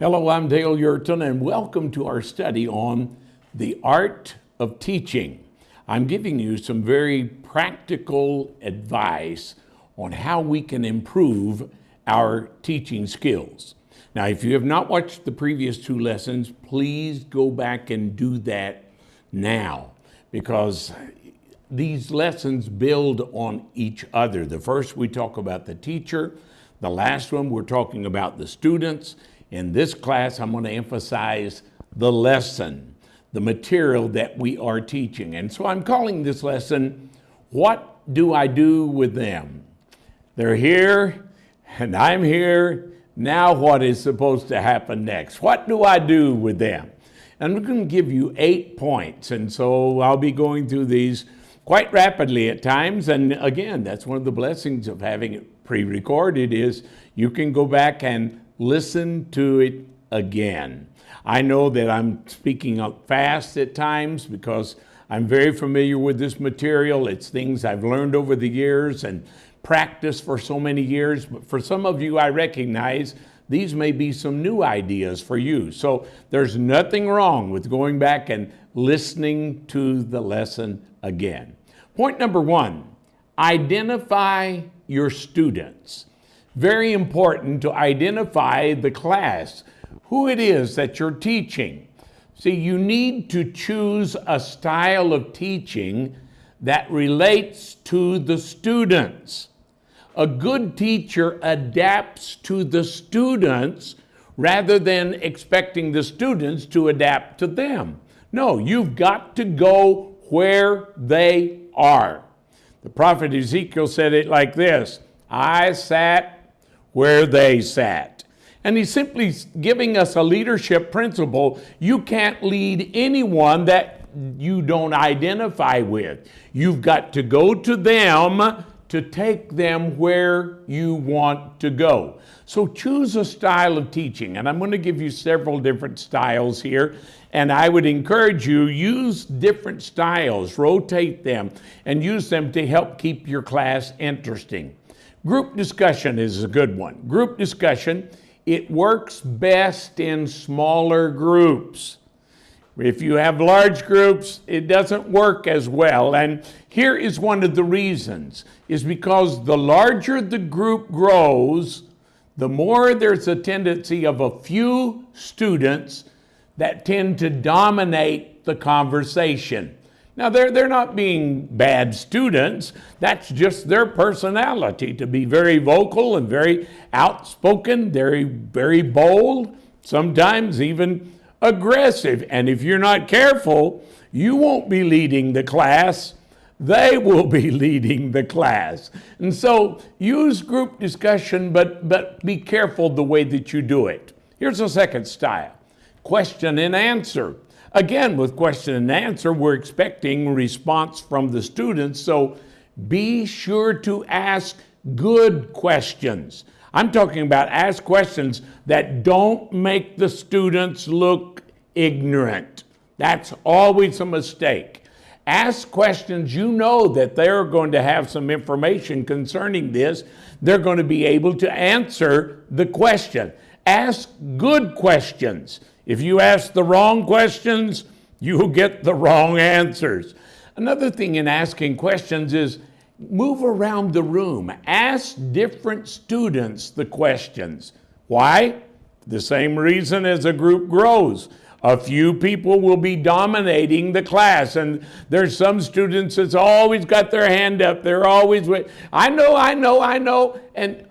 Hello, I'm Dale Yurton, and welcome to our study on the art of teaching. I'm giving you some very practical advice on how we can improve our teaching skills. Now, if you have not watched the previous two lessons, please go back and do that now, because these lessons build on each other. The first, we talk about the teacher. The last one, we're talking about the students. In this class, I'm going to emphasize the lesson, the material that we are teaching. And so I'm calling this lesson, What Do I Do With Them? They're here, and I'm here. Now what is supposed to happen next? What do I do with them? And I'm going to give you 8 points. And so I'll be going through these quite rapidly at times. And again, that's one of the blessings of having it pre-recorded is you can go back and listen to it again. I know that I'm speaking up fast at times because I'm very familiar with this material. It's things I've learned over the years and practiced for so many years. But for some of you, I recognize these may be some new ideas for you. So there's nothing wrong with going back and listening to the lesson again. Point number 1, identify your students. Very important to identify the class, who it is that you're teaching. See, you need to choose a style of teaching that relates to the students. A good teacher adapts to the students rather than expecting the students to adapt to them. No, you've got to go where they are. The prophet Ezekiel said it like this, I sat where they sat. And he's simply giving us a leadership principle. You can't lead anyone that you don't identify with. You've got to go to them to take them where you want to go. So choose a style of teaching. And I'm going to give you several different styles here. And I would encourage you, use different styles, rotate them, and use them to help keep your class interesting. Group discussion is a good one. Group discussion, it works best in smaller groups. If you have large groups, it doesn't work as well. And here is one of the reasons, is because the larger the group grows, the more there's a tendency of a few students that tend to dominate the conversation. Now, they're not being bad students. That's just their personality, to be very vocal and very outspoken, very bold, sometimes even aggressive. And if you're not careful, you won't be leading the class. They will be leading the class. And so use group discussion, but be careful the way that you do it. Here's a second style, question and answer. Again, with question and answer, we're expecting response from the students, so be sure to ask good questions. I'm talking about ask questions that don't make the students look ignorant. That's always a mistake. Ask questions you know that they're going to have some information concerning this. They're going to be able to answer the question. Ask good questions. If you ask the wrong questions, you'll get the wrong answers. Another thing in asking questions is move around the room. Ask different students the questions. Why? The same reason as a group grows. A few people will be dominating the class, and there's some students that's always got their hand up. They're always, I know.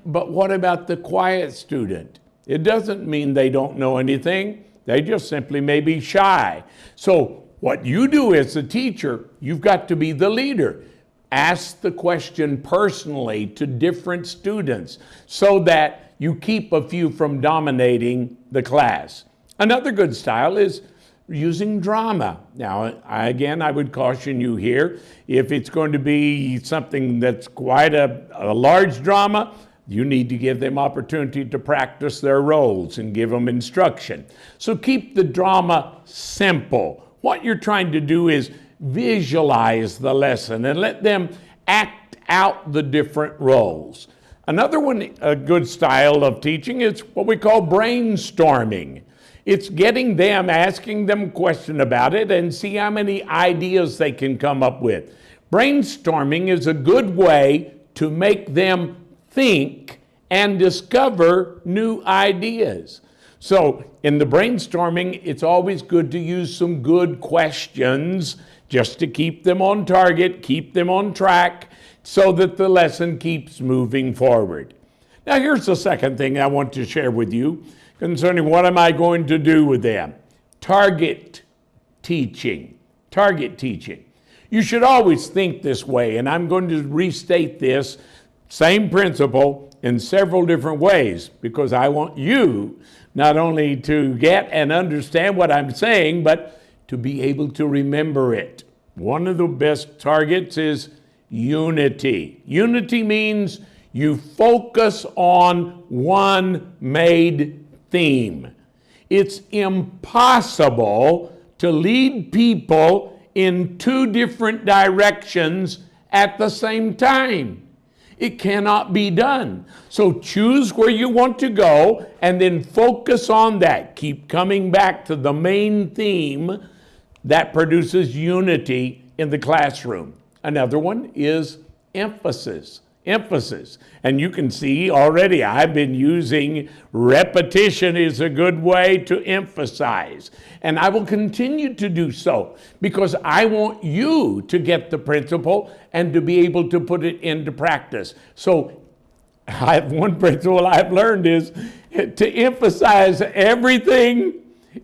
But what about the quiet student? It doesn't mean they don't know anything. They just simply may be shy. So what you do as a teacher, you've got to be the leader. Ask the question personally to different students so that you keep a few from dominating the class. Another good style is using drama. Now, I would caution you here, if it's going to be something that's quite a large drama, you need to give them opportunity to practice their roles and give them instruction. So keep the drama simple. What you're trying to do is visualize the lesson and let them act out the different roles. Another one, a good style of teaching, is what we call brainstorming. It's getting them, asking them a question about it and see how many ideas they can come up with. Brainstorming is a good way to make them think and discover new ideas. So in the brainstorming, it's always good to use some good questions just to keep them on target, keep them on track, so that the lesson keeps moving forward. Now here's the second thing I want to share with you concerning what am I going to do with them. Target teaching. Target teaching. You should always think this way, and I'm going to restate this same principle in several different ways because I want you not only to get and understand what I'm saying, but to be able to remember it. One of the best targets is unity. Unity means you focus on one made theme. It's impossible to lead people in two different directions at the same time. It cannot be done. So choose where you want to go and then focus on that. Keep coming back to the main theme that produces unity in the classroom. Another one is emphasis. Emphasis. And you can see already I've been using repetition is a good way to emphasize. And I will continue to do so because I want you to get the principle and to be able to put it into practice. So one principle I've learned is to emphasize everything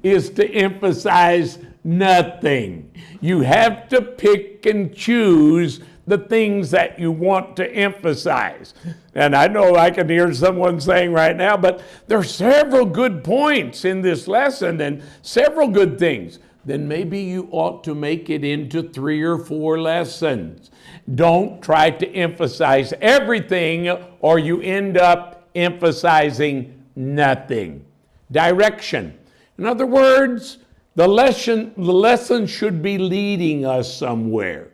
is to emphasize nothing. You have to pick and choose the things that you want to emphasize. And I know I can hear someone saying right now, but there are several good points in this lesson and several good things. Then maybe you ought to make it into 3 or 4 lessons. Don't try to emphasize everything or you end up emphasizing nothing. Direction. In other words, the lesson should be leading us somewhere.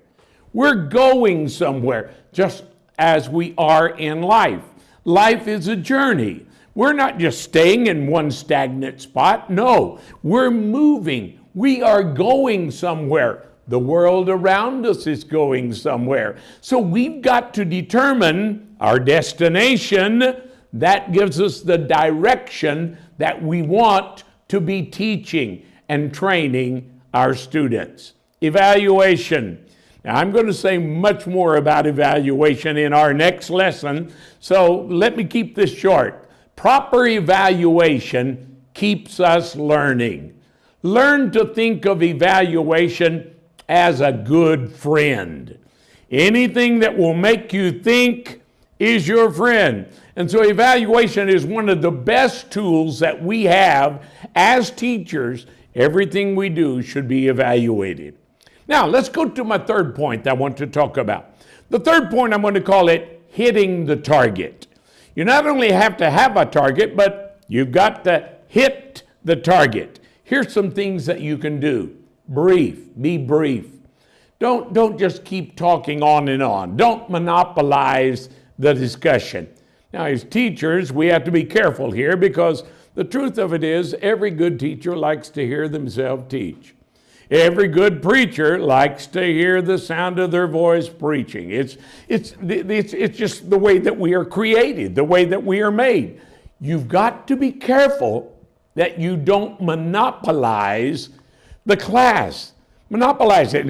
We're going somewhere, just as we are in life. Life is a journey. We're not just staying in one stagnant spot. No, we're moving. We are going somewhere. The world around us is going somewhere. So we've got to determine our destination. That gives us the direction that we want to be teaching and training our students. Evaluation. Now, I'm going to say much more about evaluation in our next lesson, so let me keep this short. Proper evaluation keeps us learning. Learn to think of evaluation as a good friend. Anything that will make you think is your friend. And so evaluation is one of the best tools that we have as teachers. Everything we do should be evaluated. Now, let's go to my third point I want to talk about. The third point, I'm going to call it hitting the target. You not only have to have a target, but you've got to hit the target. Here's some things that you can do. Be brief. Don't just keep talking on and on. Don't monopolize the discussion. Now, as teachers, we have to be careful here because the truth of it is every good teacher likes to hear themselves teach. Every good preacher likes to hear the sound of their voice preaching. It's just the way that we are created, the way that we are made. You've got to be careful that you don't monopolize the class. Monopolize it.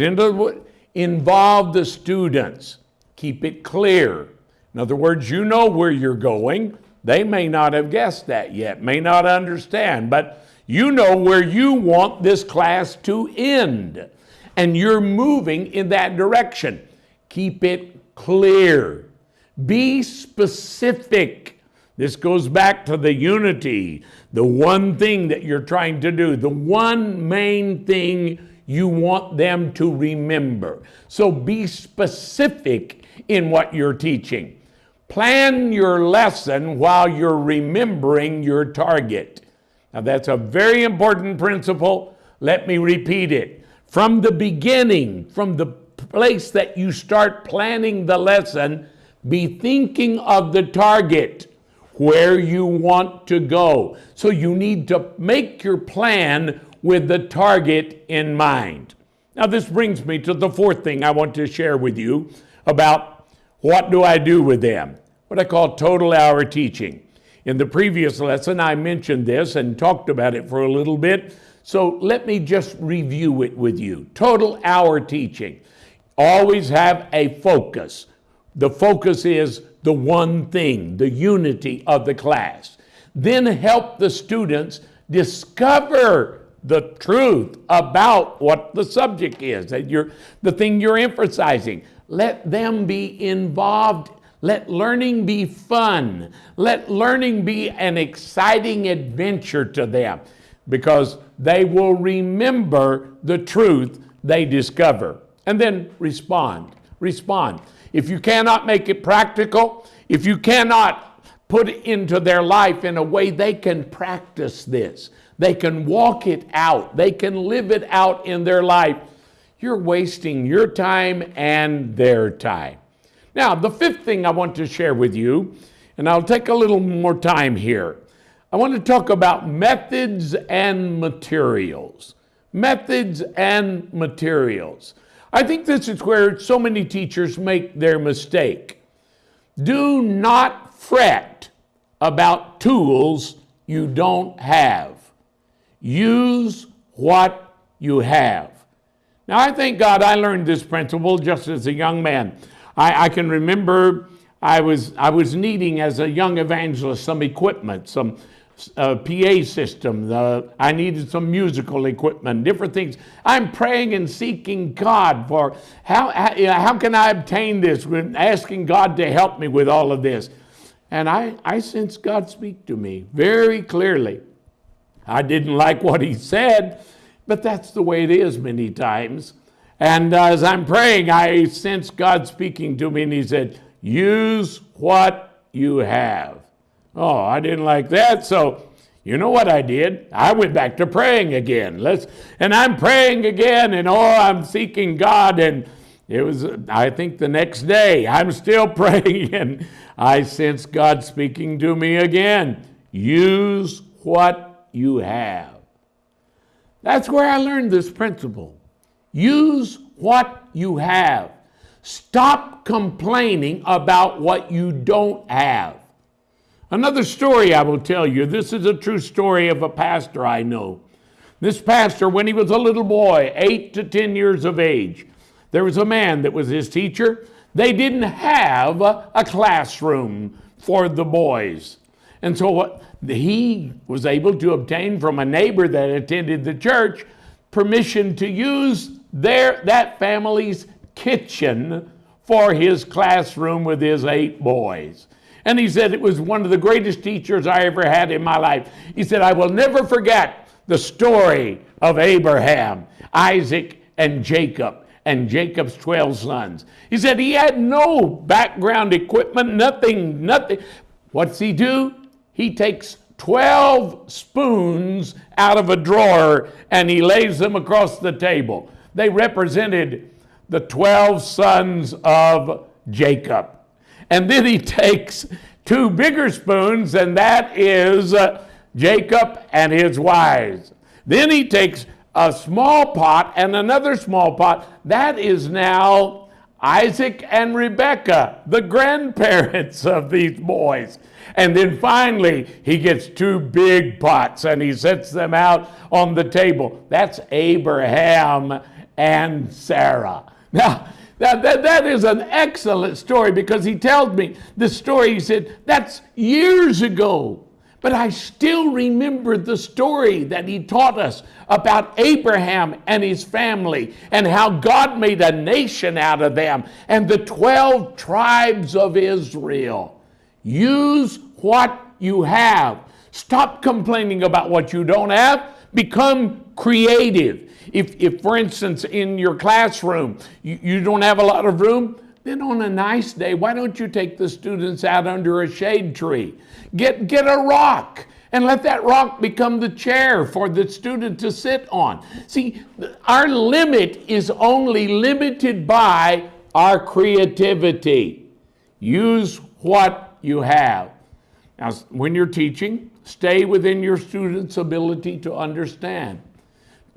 Involve the students. Keep it clear. In other words, you know where you're going. They may not have guessed that yet, may not understand, but you know where you want this class to end, and you're moving in that direction. Keep it clear. Be specific. This goes back to the unity, the one thing that you're trying to do, the one main thing you want them to remember. So be specific in what you're teaching. Plan your lesson while you're remembering your target. Now, that's a very important principle. Let me repeat it. From the beginning, from the place that you start planning the lesson, Be thinking of the target, where you want to go. So you need to make your plan with the target in mind. Now this brings me to the fourth thing I want to share with you about what do I do with them, what I call total hour teaching. In the previous lesson, I mentioned this and talked about it for a little bit. So let me just review it with you. Total hour teaching. Always have a focus. The focus is the one thing, the unity of the class. Then help the students discover the truth about what the subject is, the thing you're emphasizing. Let them be involved. Let learning be fun. Let learning be an exciting adventure to them, because they will remember the truth they discover. And then respond. Respond. If you cannot make it practical, if you cannot put it into their life in a way they can practice this, they can walk it out, they can live it out in their life, you're wasting your time and their time. Now, the fifth thing I want to share with you, and I'll take a little more time here. I want to talk about methods and materials. Methods and materials. I think this is where so many teachers make their mistake. Do not fret about tools you don't have. Use what you have. Now, I thank God I learned this principle just as a young man. I can remember I was needing, as a young evangelist, some equipment, some PA system. I needed some musical equipment, different things. I'm praying and seeking God for how can I obtain this, asking God to help me with all of this. And I sensed God speak to me very clearly. I didn't like what he said, but that's the way it is many times. And as I'm praying, I sensed God speaking to me, and he said, use what you have. Oh, I didn't like that, so you know what I did? I went back to praying again. And I'm praying again, and I'm seeking God, and it was, I think the next day, I'm still praying, and I sense God speaking to me again. Use what you have. That's where I learned this principle. Use what you have. Stop complaining about what you don't have. Another story I will tell you. This is a true story of a pastor I know. This pastor, when he was a little boy, 8 to 10 years of age, there was a man that was his teacher. They didn't have a classroom for the boys. And so he was able to obtain from a neighbor that attended the church permission to use that family's kitchen for his classroom with his 8 boys. And he said it was one of the greatest teachers I ever had in my life. He said, I will never forget the story of Abraham, Isaac, and Jacob, and Jacob's 12 sons. He said he had no background equipment, nothing. What's he do? He takes 12 spoons out of a drawer and he lays them across the table. They represented the 12 sons of Jacob. And then he takes 2 bigger spoons, and that is Jacob and his wives. Then he takes a small pot and another small pot. That is now Isaac and Rebekah, the grandparents of these boys. And then finally, he gets 2 big pots and he sets them out on the table. That's Abraham and Sarah. Now, that is an excellent story, because he tells me the story. He said, that's years ago. But I still remember the story that he taught us about Abraham and his family, and how God made a nation out of them, and the 12 tribes of Israel. Use what you have. Stop complaining about what you don't have. Become creative. If for instance, in your classroom, you don't have a lot of room, then on a nice day, why don't you take the students out under a shade tree? Get a rock and let that rock become the chair for the student to sit on. See, our limit is only limited by our creativity. Use what you have. Now, when you're teaching, stay within your students' ability to understand.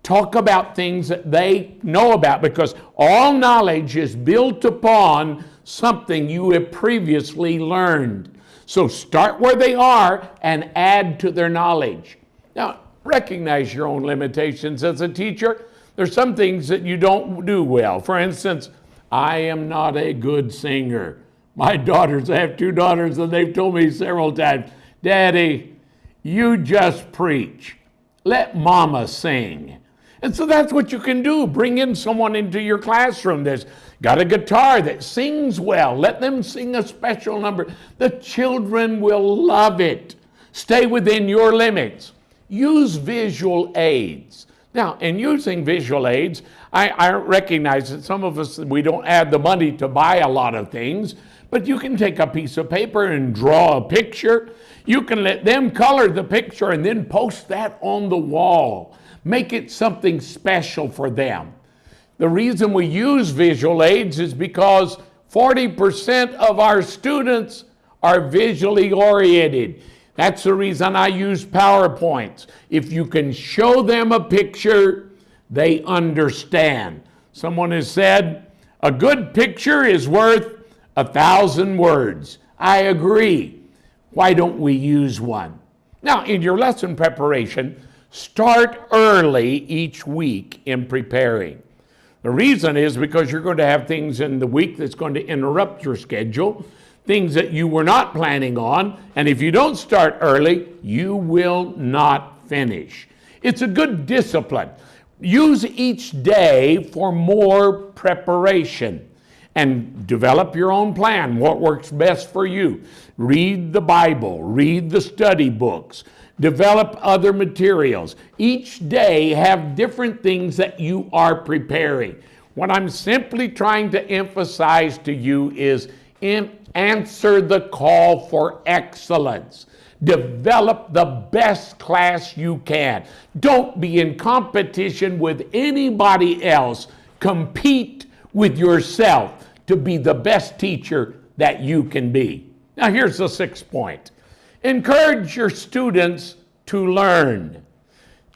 Talk about things that they know about, because all knowledge is built upon something you have previously learned. So start where they are and add to their knowledge. Now, recognize your own limitations as a teacher. There's some things that you don't do well. For instance, I am not a good singer. My daughters, I have 2 daughters, and they've told me several times, Daddy, you just preach. Let Mama sing. And so that's what you can do. Bring in someone into your classroom that's got a guitar that sings well. Let them sing a special number. The children will love it. Stay within your limits. Use visual aids. Now, in using visual aids, I recognize that some of us, we don't have the money to buy a lot of things, but you can take a piece of paper and draw a picture. You can let them color the picture and then post that on the wall. Make it something special for them. The reason we use visual aids is because 40% of our students are visually oriented. That's the reason I use PowerPoints. If you can show them a picture, they understand. Someone has said, a good picture is worth 1,000 words. I agree. Why don't we use one? Now, in your lesson preparation, start early each week in preparing. The reason is because you're going to have things in the week that's going to interrupt your schedule, things that you were not planning on, and if you don't start early, you will not finish. It's a good discipline. Use each day for more preparation and develop your own plan, what works best for you. Read the Bible, read the study books, develop other materials. Each day have different things that you are preparing. What I'm simply trying to emphasize to you is answer the call for excellence. Develop the best class you can. Don't be in competition with anybody else. Compete with yourself to be the best teacher that you can be. Now here's the 6th point. Encourage your students to learn.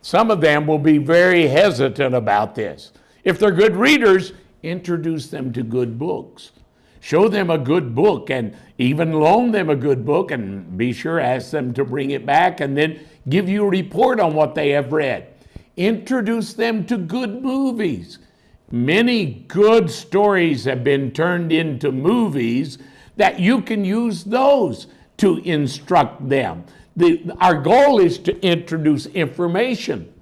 Some of them will be very hesitant about this. If they're good readers, introduce them to good books. Show them a good book and even loan them a good book, and be sure ask them to bring it back and then give you a report on what they have read. Introduce them to good movies. Many good stories have been turned into movies that you can use those to instruct them. Our goal is to introduce information,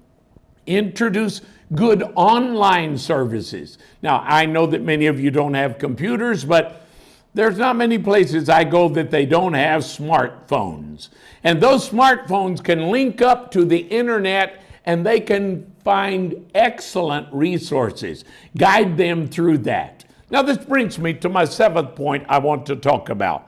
introduce good online services. Now, I know that many of you don't have computers, but there's not many places I go that they don't have smartphones. And those smartphones can link up to the internet and they can find excellent resources. Guide them through that. Now, this brings me to my 7th point I want to talk about.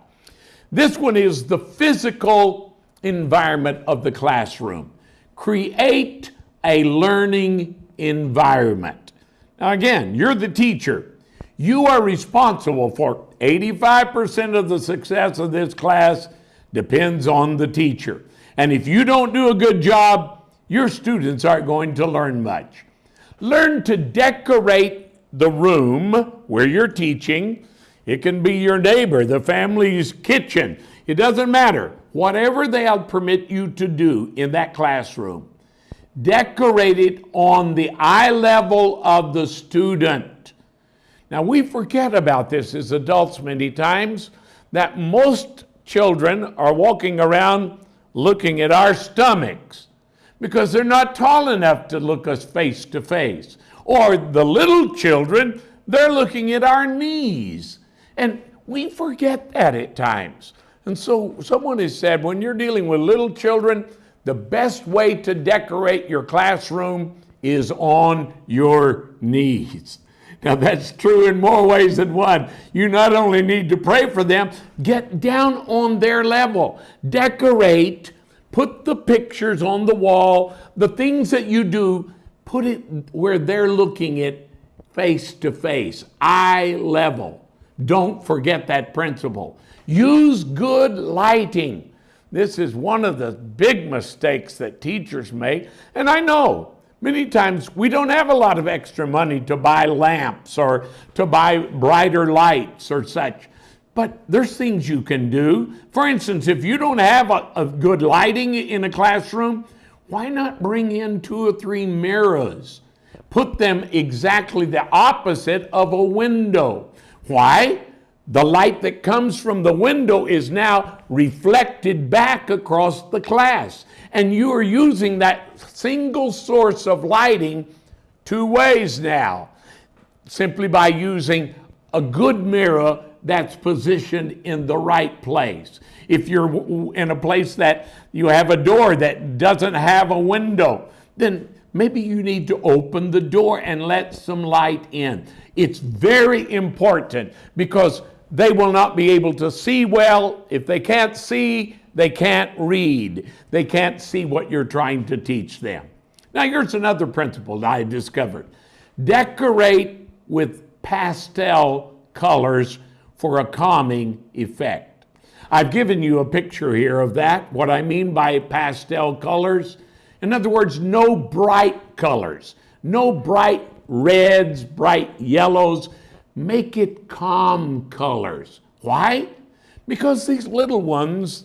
This one is the physical environment of the classroom. Create a learning environment. Now, again, you're the teacher. You are responsible for 85% of the success of this class depends on the teacher. And if you don't do a good job, your students aren't going to learn much. Learn to decorate the room where you're teaching. It can be your neighbor, the family's kitchen. It doesn't matter. Whatever they'll permit you to do in that classroom, decorate it on the eye level of the student. Now, we forget about this as adults many times, that most children are walking around looking at our stomachs because they're not tall enough to look us face to face. Or the little children, they're looking at our knees. And we forget that at times. And so someone has said, when you're dealing with little children, the best way to decorate your classroom is on your knees. Now, that's true in more ways than one. You not only need to pray for them, get down on their level. Decorate, put the pictures on the wall, the things that you do, put it where they're looking at face to face, eye level. Don't forget that principle. Use good lighting. This is one of the big mistakes that teachers make. And I know many times we don't have a lot of extra money to buy lamps or to buy brighter lights or such. But there's things you can do. For instance, if you don't have a good lighting in a classroom, why not bring in 2 or 3 mirrors? Put them exactly the opposite of a window. Why? The light that comes from the window is now reflected back across the class. And you are using that single source of lighting 2 ways now, simply by using a good mirror that's positioned in the right place. If you're in a place that you have a door that doesn't have a window, then maybe you need to open the door and let some light in. It's very important because they will not be able to see well. If they can't see, they can't read. They can't see what you're trying to teach them. Now, here's another principle that I discovered. Decorate with pastel colors for a calming effect. I've given you a picture here of that, what I mean by pastel colors. In other words, no bright colors, no bright reds, bright yellows. Make it calm colors. Why? Because these little ones,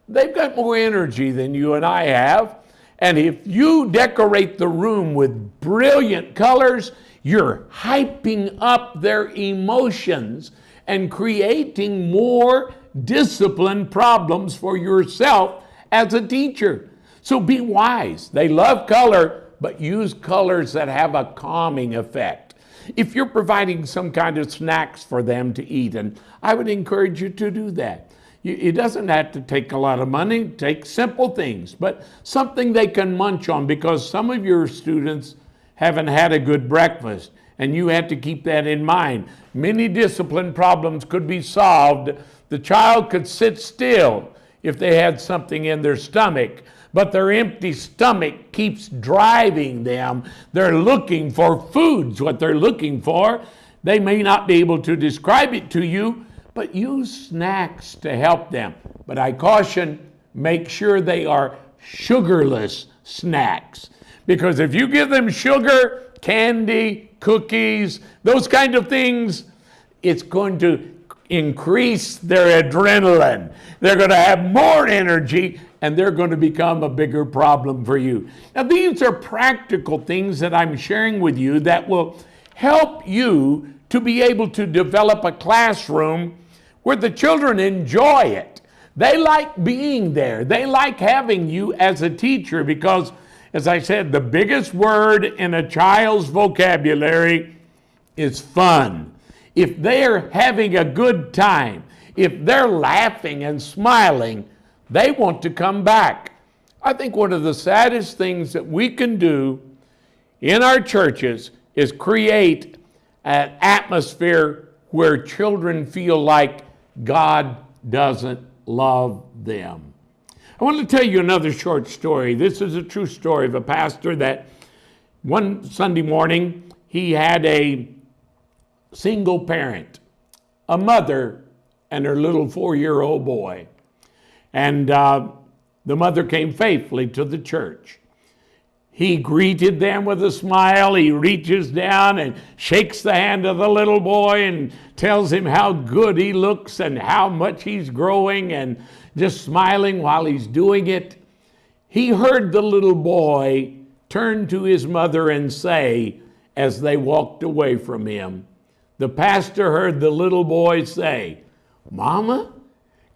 they've got more energy than you and I have. And if you decorate the room with brilliant colors, you're hyping up their emotions and creating more discipline problems for yourself as a teacher. So be wise. They love color, but use colors that have a calming effect. If you're providing some kind of snacks for them to eat, and I would encourage you to do that. It doesn't have to take a lot of money. Take simple things, but something they can munch on, because some of your students haven't had a good breakfast, and you have to keep that in mind. Many discipline problems could be solved. The child could sit still if they had something in their stomach, but their empty stomach keeps driving them. They're looking for foods, what they're looking for. They may not be able to describe it to you, but use snacks to help them. But I caution, make sure they are sugarless snacks. Because if you give them sugar, candy, cookies, those kind of things, it's going to increase their adrenaline. They're going to have more energy, and they're going to become a bigger problem for you. Now, these are practical things that I'm sharing with you that will help you to be able to develop a classroom where the children enjoy it. They like being there. They like having you as a teacher because, as I said, the biggest word in a child's vocabulary is fun. If they're having a good time, if they're laughing and smiling, they want to come back. I think one of the saddest things that we can do in our churches is create an atmosphere where children feel like God doesn't love them. I want to tell you another short story. This is a true story of a pastor that one Sunday morning, he had a single parent, a mother and her little 4-year-old boy. And the mother came faithfully to the church. He greeted them with a smile. He reaches down and shakes the hand of the little boy and tells him how good he looks and how much he's growing, and just smiling while he's doing it. He heard the little boy turn to his mother and say, as they walked away from him, the pastor heard the little boy say, "Mama,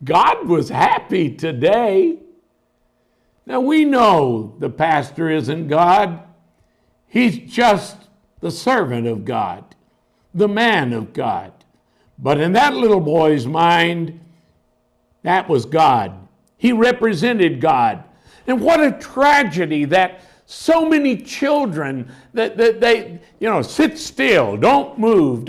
God was happy today." Now we know the pastor isn't God. He's just the servant of God, the man of God. But in that little boy's mind, that was God. He represented God. And what a tragedy that so many children that they sit still, don't move,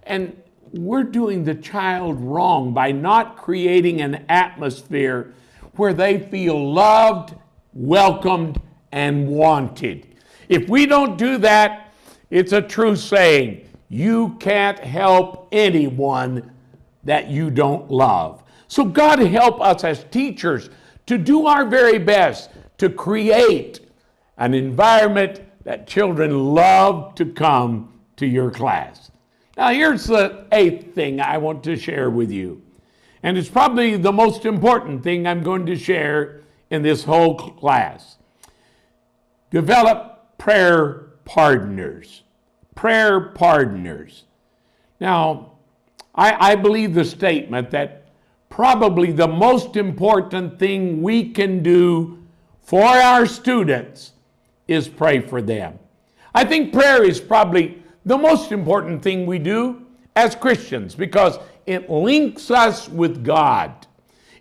and we're doing the child wrong by not creating an atmosphere where they feel loved, welcomed, and wanted. If we don't do that, it's a true saying, you can't help anyone that you don't love. So God help us as teachers to do our very best to create an environment that children love to come to your class. Now here's the 8th thing I want to share with you. And it's probably the most important thing I'm going to share in this whole class. Develop prayer partners. Prayer partners. Now, I believe the statement that probably the most important thing we can do for our students is pray for them. I think prayer is probably the most important thing we do as Christians because it links us with God.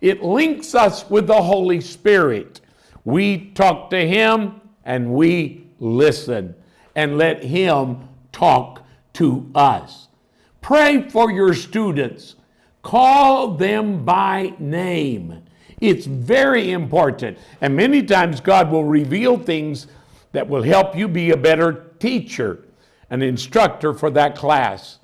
It links us with the Holy Spirit. We talk to Him and we listen and let Him talk to us. Pray for your students. Call them by name. It's very important. And many times God will reveal things that will help you be a better teacher, an instructor for that class.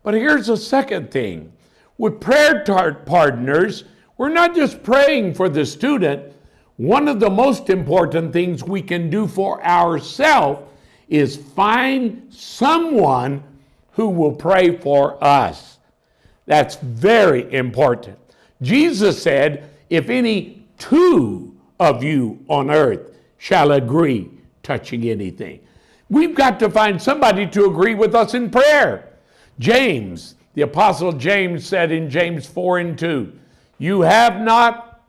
But here's a second thing. With prayer partners, we're not just praying for the student. One of the most important things we can do for ourselves is find someone who will pray for us. That's very important. Jesus said, if any 2 of you on earth shall agree touching anything. We've got to find somebody to agree with us in prayer. James, the Apostle James said in James 4:2, you have not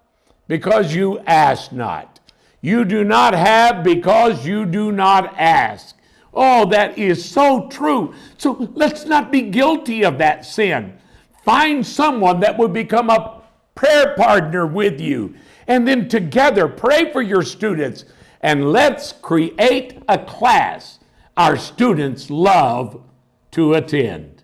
because you ask not. You do not have because you do not ask. Oh, that is so true. So let's not be guilty of that sin. Find someone that will become a prayer partner with you. And then together pray for your students. And let's create a class our students love to attend.